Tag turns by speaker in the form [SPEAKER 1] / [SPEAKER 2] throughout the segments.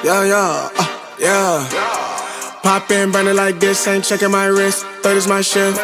[SPEAKER 1] Yeah. Pop in, burning like this, ain't checking my wrist. Third is my shift.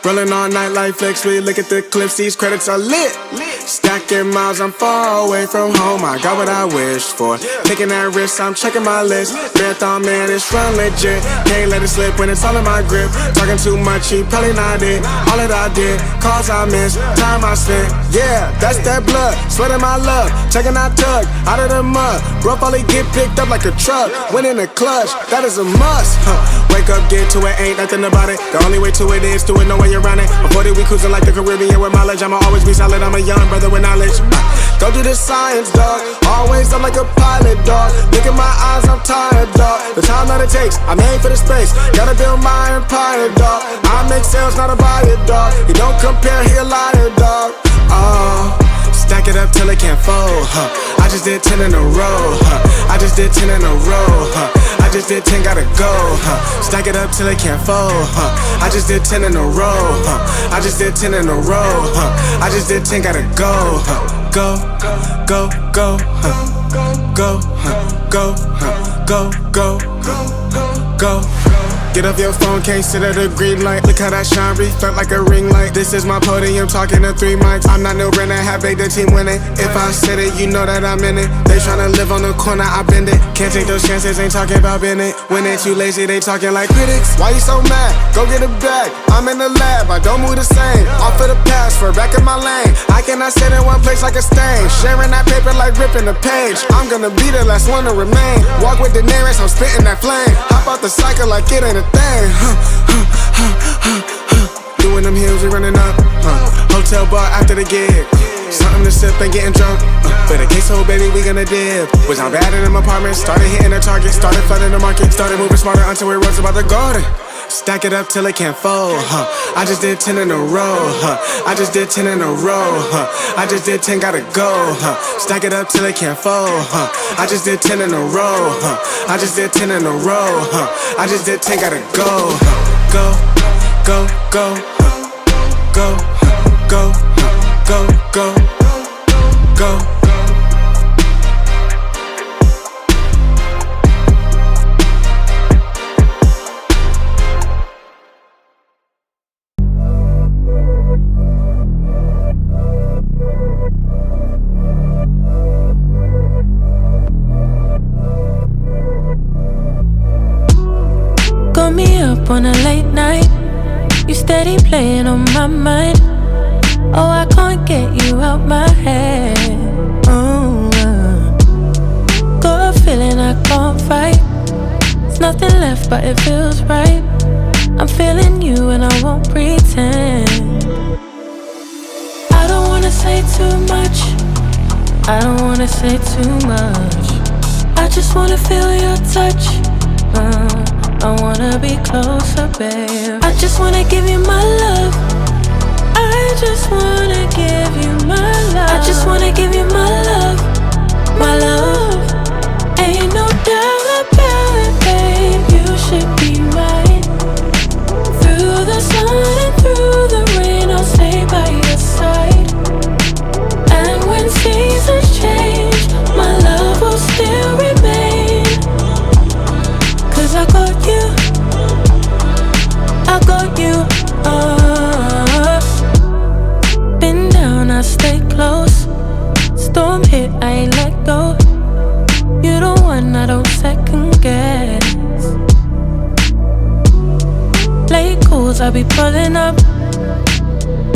[SPEAKER 1] Rolling all night like flex. We look at the clips, these credits are lit. Stacking miles, I'm far away from home. I got what I wished for. Taking that risk, I'm checking my list. Marathon man, it's run legit. Can't let it slip when it's all in my grip. Talking too much, he probably not it. All that I did, calls I missed, time I spent. Yeah, that's that blood, sweating my love. Checking that tug, out of the mud. Bro, probably get picked up like a truck. Win in the clutch, that is a must. Wake up, get to it, ain't nothing about it. The only way to it is do it, no way around it. Before that we cruising like the Caribbean with mileage. I'ma always be solid, I'm a young brother with knowledge. Go do the science, dog. Always up like a pilot, dog. Look at my eyes, I'm tired, dog. The time that it takes, I made for the space. Gotta build my empire, dog. I make sales, not a buyer, dog. You don't compare, he a liar, dog. Stack it up till it can't fold, I just did 10 in a row, I just did 10 in a row, I just did 10, gotta go, Stack it up till it can't fold, I just did 10 in a row, I just did 10 in a row, I just did 10, gotta go, go, go, go, go, go, go, go, go. Get off your phone, can't sit at a green light. Look how that shine reflect like a ring light. This is my podium, talking to 3 mics. I'm not no Brennan, have made the team winning. If I said it, you know that I'm in it. They tryna live on the corner, I bend it. Can't take those chances, ain't talking about Bennett. When they too lazy, they talking like critics. Why you so mad? Go get a bag. I'm in the lab, I don't move the same. Off of the password, back in my lane. I cannot sit in one place like a stain. Sharing that paper like ripping the page. I'm gonna be the last one to remain. Walk with the nearest, I'm spitting that flame. Hop out the cycle like it ain't a thing. Doing them hills, we running up. Hotel bar after the gig. Something to sip and getting drunk. For the case, oh baby, we gonna dip. Was I bad in them apartments? Started hitting the target, started flooding the market. Started moving smarter until we rose about the garden. Stack it up till it can't fold, I just did 10 in a row, I just did 10 in a row, I just did 10, gotta go, Stack it up till it can't fold, I just did 10 in a row, I just did 10 in a row, I just did 10, gotta go, go, go, go, go, go, go, go, go.
[SPEAKER 2] Me up on a late night, you steady playing on my mind. Oh, I can't get you out my head. Got a feeling I can't fight. There's nothing left but it feels right. I'm feeling you and I won't pretend. I don't wanna say too much, I don't wanna say too much. I just wanna feel your touch, I wanna be closer, babe. I just wanna give you my love, I just wanna give you my love, I just wanna give you my love, my love. Ain't no doubt about it, babe, you should be mine. Through the sun and through the rain, I'll stay by your side. And when seasons change, my love will still remain. Cause I got you, I got you, Been down, I stay close. Storm hit, I ain't let go. You the one I don't second guess. Late calls, I be pulling up.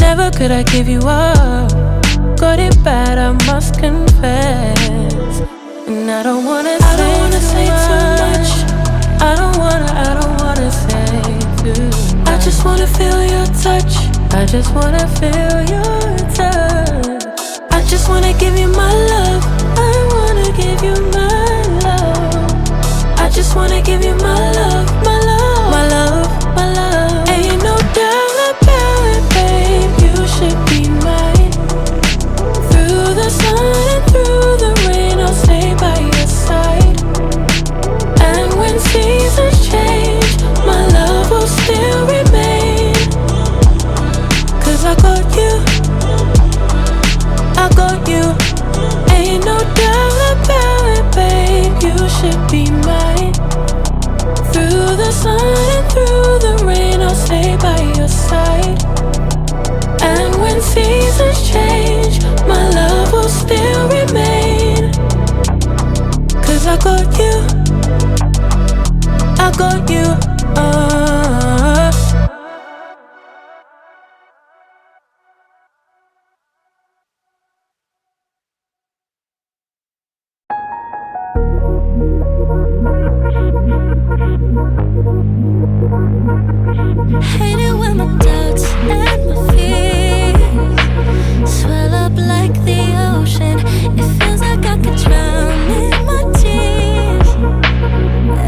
[SPEAKER 2] Never could I give you up. Got it bad, I must confess. And I don't wanna say too much. I don't wanna say too much. I just wanna feel your touch, I just wanna feel your touch. I just wanna give you my love, I wanna give you my love. I just wanna give you my love, my love, my love, my love. Ain't no doubt about it, babe, you should be mine. Through the sun and through the rain, I'll stay by your side. And when seasons change, my love will still remain. Cause I got you, I got you. Ain't no doubt about it, babe, you should be mine. Through the sun and through the rain, I'll stay by your side. And when seasons change, my love will still remain. 'Cause I got you, I got you.
[SPEAKER 3] Hate it when my doubts and my fears swell up like the ocean. It feels like I could drown in my tears.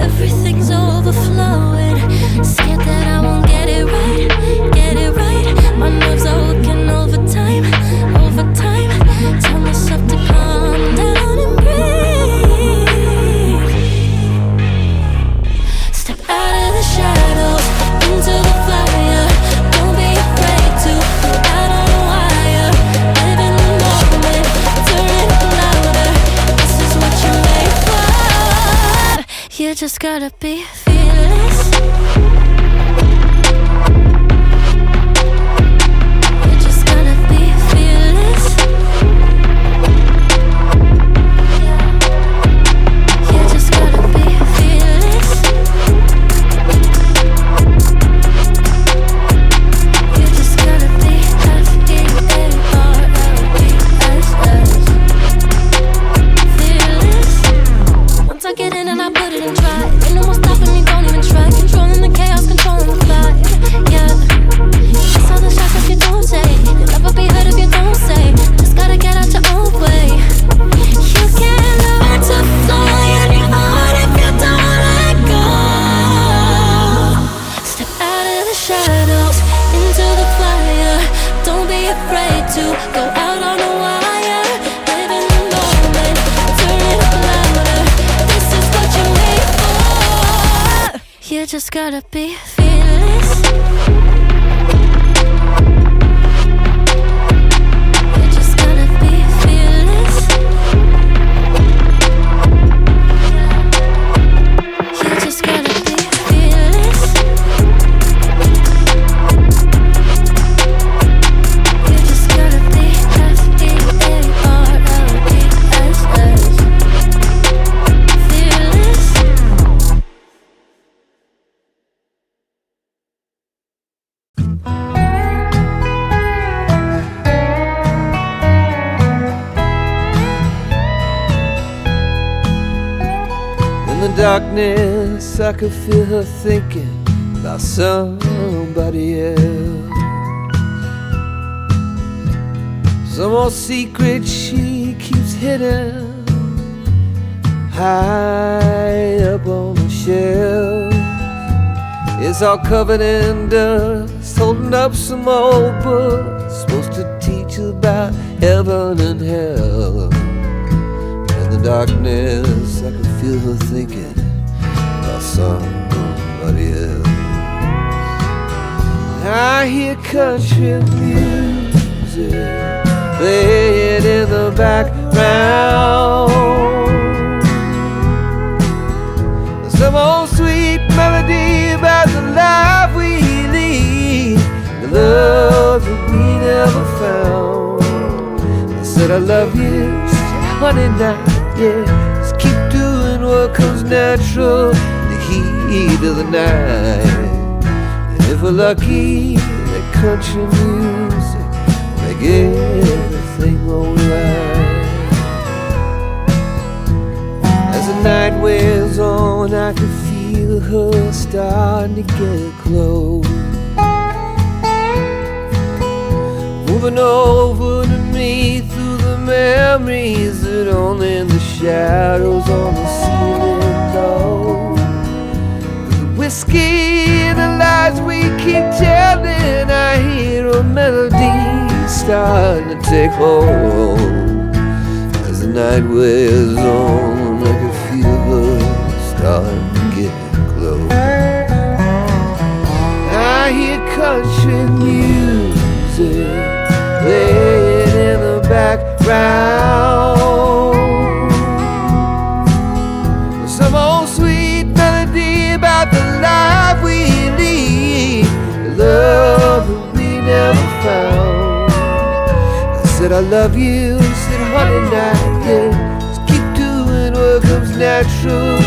[SPEAKER 3] Everything's overflowing. Scared that I won't get it right, get it right. My nerves are working overtime, overtime. Tell myself to calm down and breathe. Step out of the shadows into the fire. Don't be afraid to go out on a wire. Live in the moment, turn it up louder. This is what you're made for. You just gotta be fearless. You just gotta be fearless. You just gotta be fearless. You just gotta be F-E-A-R-L-E-S-S. Fearless. Once I get in and I put it in drive, ain't no more stopping me, don't even try. Controlling the chaos, controlling the vibe. Yeah. That's all the shots that you don't take. You'll never be heard if you don't say. Just gotta get out your own way. You can't learn to fly on your own if you don't let go. Step out of the shadows into the fire. Don't be afraid to go out on a wire. Live in the moment, turn it up louder. This is what you're made for. You just gotta be fearless. You just gotta be fearless. You just gotta be fearless. You just gotta be F-E-A-R-L-E-S-S. Fearless.
[SPEAKER 4] In the darkness, I could feel her thinking about somebody else. Some old secret she keeps hidden high up on the shelf. It's all covered in dust, holding up some old books supposed to teach about heaven and hell. In the darkness, I could feel her thinking about somebody else. I hear country music playing in the background. Some old sweet melody about the life we lead, the love that we never found. I said I love you, honey, now, yeah. Just keep doing what comes natural in the heat of the night. And if we're lucky, that country music will make everything alright. As the night wears on, I can feel her starting to get close, moving over to me through the memories that only the shadows on the ceiling know. The whiskey and the lies we keep telling, I hear a melody starting to take hold. As the night wears on, I can feel her starting to get close. I hear country music playing in the background. I love you, said honey, not yet. Just keep doing what comes natural.